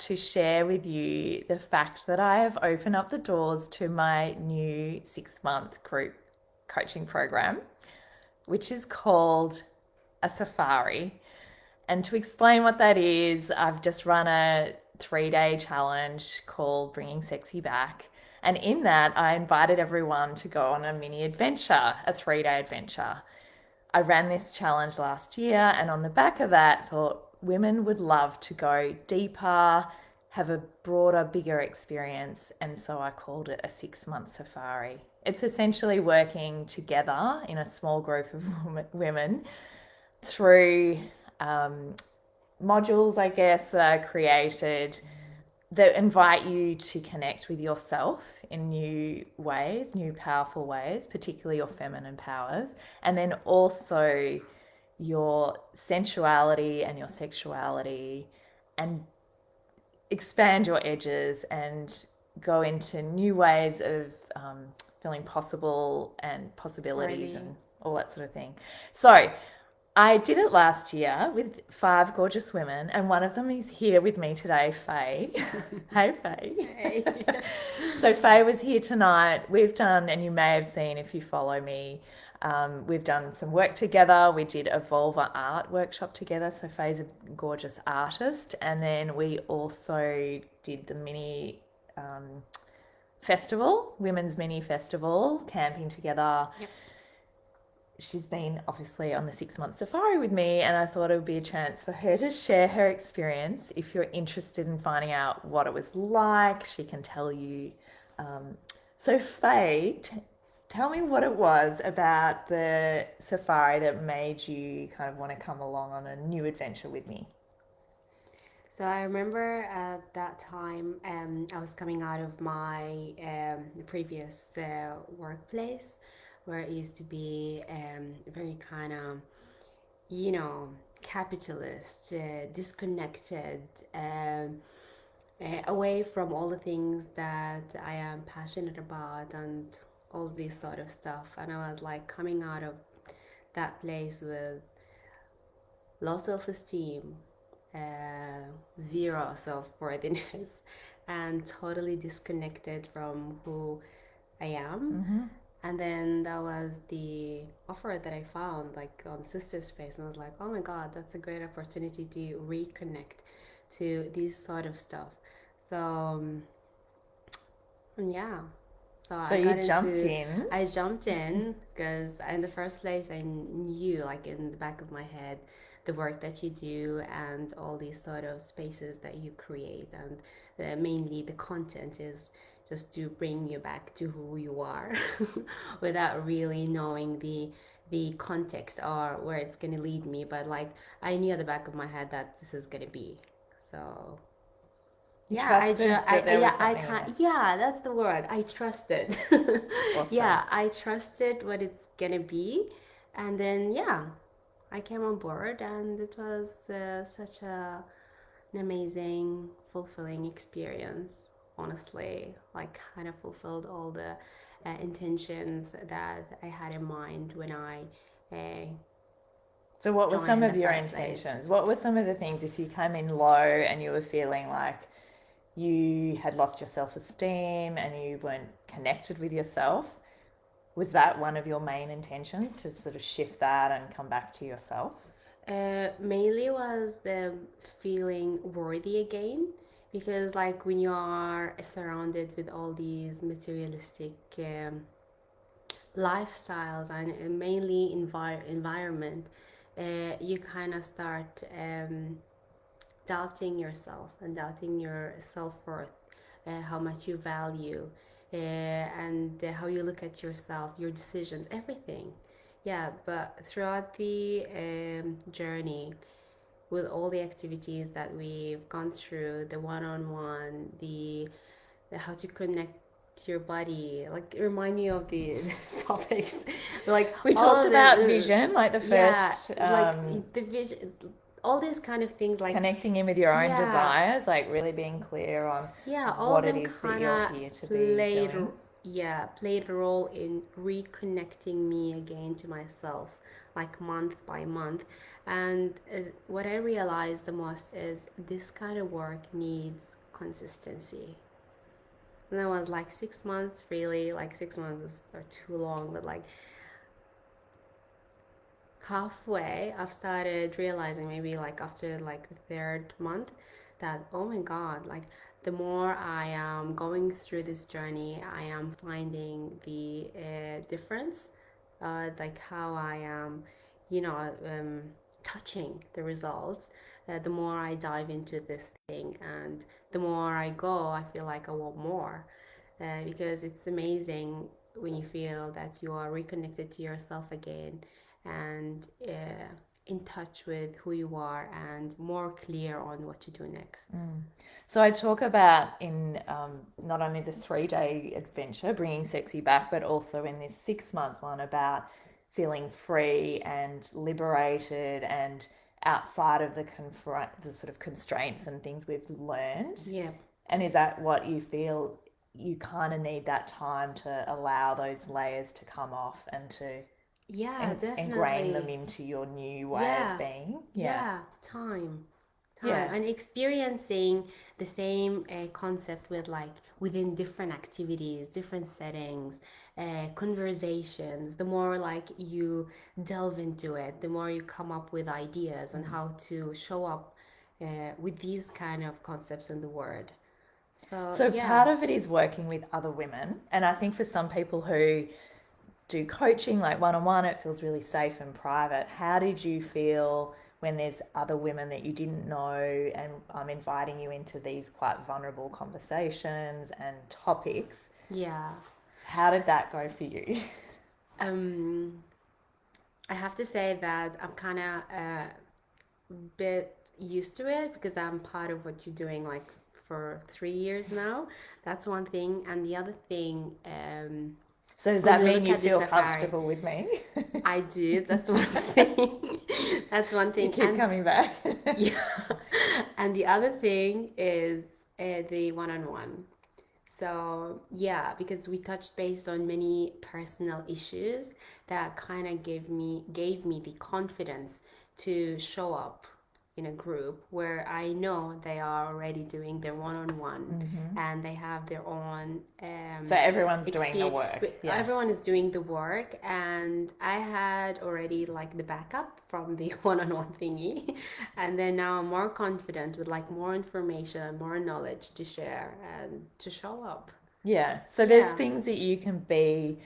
to share with you the fact that I have opened up the doors to my new 6-month group coaching program, which is called a safari. And to explain what that is, I've just run a 3-day challenge called Bringing Sexy Back. And in that, I invited everyone to go on a mini adventure, a 3-day adventure. I ran this challenge last year, and on the back of that, thought women would love to go deeper, have a broader, bigger experience. And so I called it a 6-month safari. It's essentially working together in a small group of women through modules, I guess, that are created that invite you to connect with yourself in new ways, new powerful ways, particularly your feminine powers, and then also your sensuality and your sexuality, and expand your edges and go into new ways of feeling possible and possibilities and all that sort of thing. So I did it last year with 5 gorgeous women, and one of them is here with me today, Faye. Hey, Faye. Hey. So Faye was here tonight. We've done, and you may have seen if you follow me, we've done some work together. We did a vulva art workshop together. So Faye's a gorgeous artist. And then we also did the mini festival, women's mini festival, camping together. Yep. She's been obviously on the 6-month safari with me, and I thought it would be a chance for her to share her experience. If you're interested in finding out what it was like, she can tell you. So Faye, tell me what it was about the safari that made you kind of want to come along on a new adventure with me. So I remember at that time, I was coming out of my previous workplace, where it used to be very kind of, capitalist, disconnected, away from all the things that I am passionate about and all this sort of stuff. And I was like coming out of that place with low self-esteem, zero self-worthiness, and totally disconnected from who I am. Mm-hmm. And then that was the offer that I found, like on Sister's Space, and I was like, oh my God, that's a great opportunity to reconnect to this sort of stuff. So, yeah. So So I you got jumped into, in. I jumped in because in the first place I knew, like in the back of my head, the work that you do and all these sort of spaces that you create, and mainly the content is just to bring you back to who you are, without really knowing the context or where it's gonna lead me. But like I knew at the back of my head that this is gonna be so. You Yeah, trusted that there was yeah, I something in it. can't, yeah, that's the word. I trusted. Awesome. Yeah, I trusted what it's gonna be. And then, yeah, I came on board, and it was such an amazing, fulfilling experience. Honestly, like, kind of fulfilled all the intentions that I had in mind when I uh, So what were joined some in of the your first place. intentions? What were some of the things if you came in low and you were feeling like you had lost your self-esteem and you weren't connected with yourself? Was that one of your main intentions to sort of shift that and come back to yourself? Mainly was feeling worthy again, because like when you are surrounded with all these materialistic lifestyles and mainly environment, you kind of start doubting yourself and doubting your self-worth, how much you value, and how you look at yourself, your decisions, everything. Yeah, but throughout the journey, with all the activities that we've gone through, the one-on-one, the how to connect to your body, like remind me of the topics, like We all talked of about the vision, like the yeah, first like the vision, all these kind of things, like connecting in with your own yeah, desires, like really being clear on yeah, all of what it them is that kind you're of here to be played doing. yeah, played a role in reconnecting me again to myself, like month by month. And what I realized the most is this kind of work needs consistency. And that was like 6 months, really. Like 6 months are too long, but like halfway I've started realizing, maybe like after like the third month, that oh my god, like the more I am going through this journey, I am finding the difference, like how I am, you know, touching the results. The more I dive into this thing, and the more I go, I feel like I want more, because it's amazing when you feel that you are reconnected to yourself again, and in touch with who you are, and more clear on what to do next. So I talk about in not only the 3 day adventure, bringing sexy back, but also in this 6 month one about feeling free and liberated and outside of the sort of constraints and things we've learned. Yeah, And is that what you feel you kind of need that time to allow those layers to come off and to yeah, ingrain them definitely. into your new way of Yeah, being? Yeah. yeah, time Yeah. and experiencing the same concept with like within different activities, different settings, conversations. The more like you delve into it, the more you come up with ideas on how to show up with these kind of concepts in the word. So So yeah. part of it is working with other women. And I think for some people who do coaching like one on one, it feels really safe and private. How did you feel when there's other women that you didn't know and I'm inviting you into these quite vulnerable conversations and topics? Yeah. How did that go for you? um I have to say that I'm kind of bit used to it, because I'm part of what you're doing like for 3 years now. That's one thing. And the other thing, So does when that we mean look you at the feel safari, comfortable with me? I do. That's one thing. That's one You thing. keep And coming back. yeah, and the other thing is the one-on-one. So yeah, because we touched based on many personal issues that kind of gave me the confidence to show up in a group where I know they are already doing their one-on-one, and they have their own So everyone's doing the experience. work. Yeah. Everyone is doing the work, and I had already like the backup from the one-on-one thingy, and then now I'm more confident with like more information, more knowledge to share and to show up. Yeah. So there's Yeah, things that you can be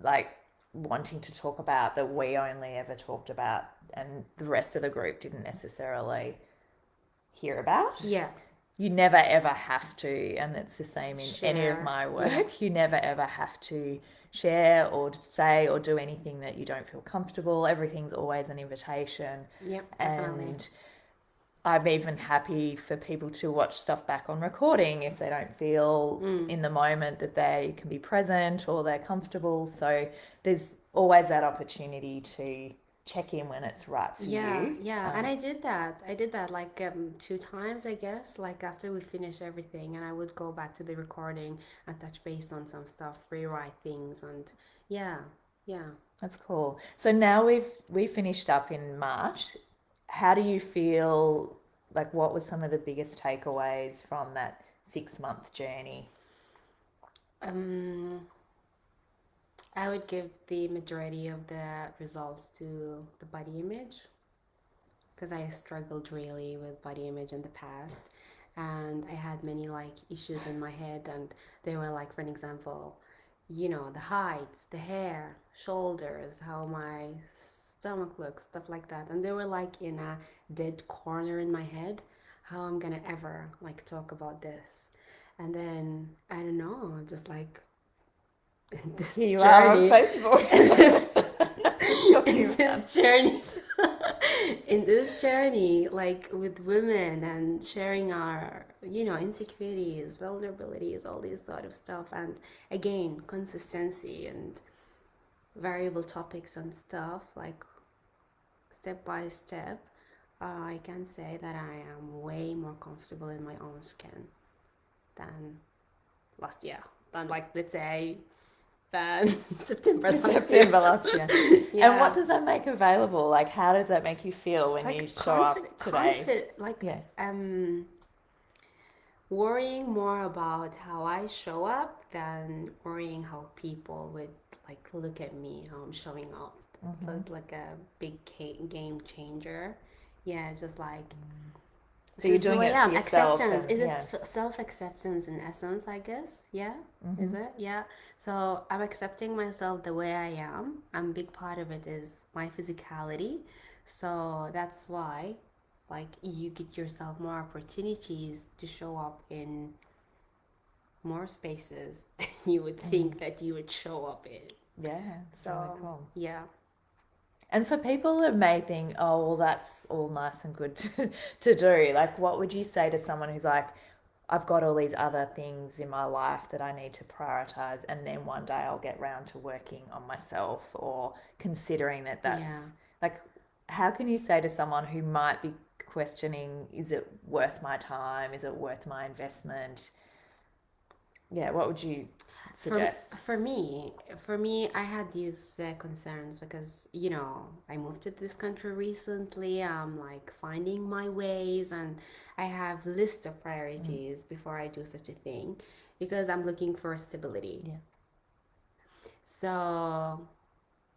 like wanting to talk about that we only ever talked about and the rest of the group didn't necessarily hear about. yeah, You never ever have to, and it's the same in any of share. my Yeah, work, you never ever have to share or say or do anything that you don't feel comfortable. Everything's always an invitation. yep, definitely. And I'm even happy for people to watch stuff back on recording if they don't feel Mm. in the moment that they can be present or they're comfortable. So there's always that opportunity to check in when it's right for Yeah, you. yeah, and I did that. I did that like 2 times, I guess. Like after we finished everything, and I would go back to the recording and touch base on some stuff, rewrite things, and yeah, yeah. That's cool. So now we finished up in March. How do you feel? Like, what were some of the biggest takeaways from that 6 month journey? Um, I would give the majority of the results to the body image, because I struggled really with body image in the past, and I had many like issues in my head, and they were like, for an example, the height, the hair, shoulders, how my stomach looks, stuff like that, and they were like in a dead corner in my head, how I'm gonna ever like talk about this. And then I don't know, just like in this Here you are on journey, Facebook in this, talking in about. this journey, in this journey, like with women, and sharing our, insecurities, vulnerabilities, all these sort of stuff, and again, consistency and variable topics and stuff, like step by step, I can say that I am way more comfortable in my own skin than last year. like, let's say, September last year. September last year. And what Yeah. does that make available? Like, how does that make you feel when you Like show up today? like Yeah. worrying more about how I show up than worrying how people would like look at me, how I'm showing up. So Hmm. it's like a big game changer. Yeah, it's just like So this you're is who doing I it for am. yourself, Acceptance. and Is it yeah. self acceptance in essence, I guess? Yeah. Is Hmm. it? Yeah. So I'm accepting myself the way I am. And a big part of it is my physicality. So that's why, like, you get yourself more opportunities to show up in more spaces than you would Mm. think that you would show up in. Yeah, it's really So, cool. yeah. And for people that may think, oh, well, that's all nice and good to do, like, what would you say to someone who's like, I've got all these other things in my life that I need to prioritize, and then one day I'll get round to working on myself or considering that that's Yeah. like, how can you say to someone who might be questioning, is it worth my time? Is it worth my investment? Yeah, what would you For suggest? for me, I had these concerns because I moved to this country recently. I'm like finding my ways, and I have list of Mm. priorities before I do such a thing, because I'm looking for stability. Yeah. So,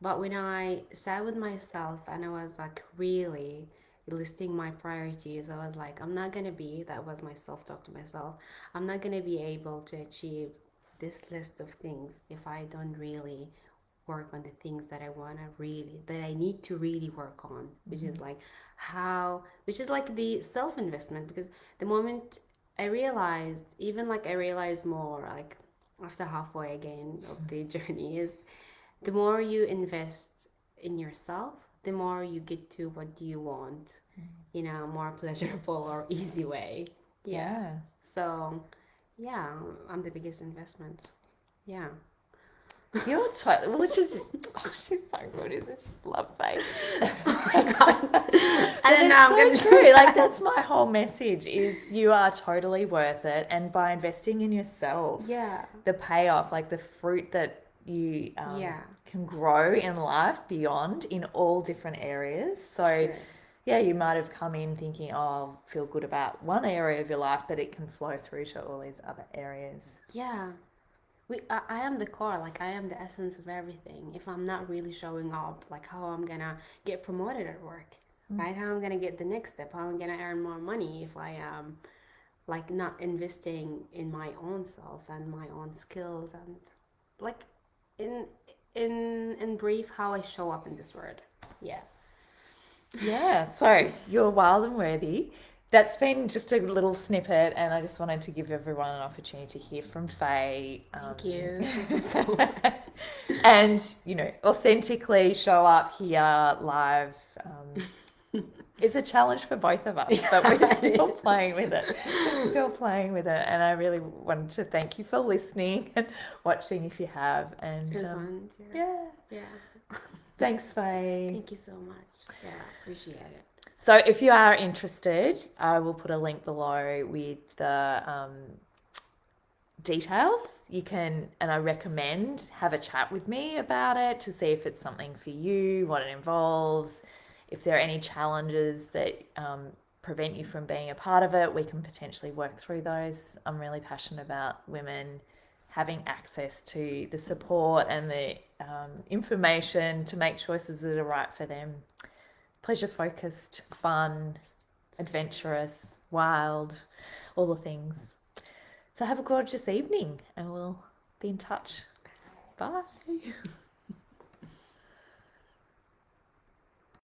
but when I sat with myself and I was like really listing my priorities, I was like, I'm not gonna be, that was my self talk to myself, I'm not gonna be able to achieve this list of things if I don't really work on the things that I want to really, that I need to really work on, which Mm-hmm. is like which is like the self investment. Because the moment I realized, even like I realized more, like after halfway again of the journey, is the more you invest in yourself, the more you get to what do you want in a more pleasurable or easy way. Yeah. Yeah. So, yeah, I'm the biggest investment. Yeah. You're totally, well, which is, oh, she's so good, isn't she? Love Faith. Oh my god. I But don't know. it's I'm so gonna do true. Like, that. that's my whole message is you are totally worth it. And by investing in yourself, Yeah. the payoff, like the fruit that you Yeah. can grow in life beyond in all different areas. So, True. yeah, you might have come in thinking, oh, I'll feel good about one area of your life, but it can flow through to all these other areas. Yeah. I am the core, like I am the essence of everything. If I'm not really showing up, like how I'm gonna get promoted at work, Mm. right? How I'm gonna get the next step, how I'm gonna earn more money if I am like not investing in my own self and my own skills, and like in in brief, how I show up in this world. Yeah. Yeah, so you're wild and worthy. That's been just a little snippet, and I just wanted to give everyone an opportunity to hear from Faye, Thank you. Thank you so much. and authentically show up here live. It's a challenge for both of us, but we're still Yeah. playing with it. We're still playing with it, and I really wanted to thank you for listening and watching if you have. And Here's one. yeah, Yeah. thanks, Faye. Thank you so much. Yeah, appreciate it. So if you are interested, I will put a link below with the details. You can, and I recommend, have a chat with me about it to see if it's something for you, what it involves, if there are any challenges that prevent you from being a part of it. We can potentially work through those. I'm really passionate about women having access to the support and the information to make choices that are right for them. Pleasure focused, fun, adventurous, wild, all the things. So have a gorgeous evening and we'll be in touch. Bye.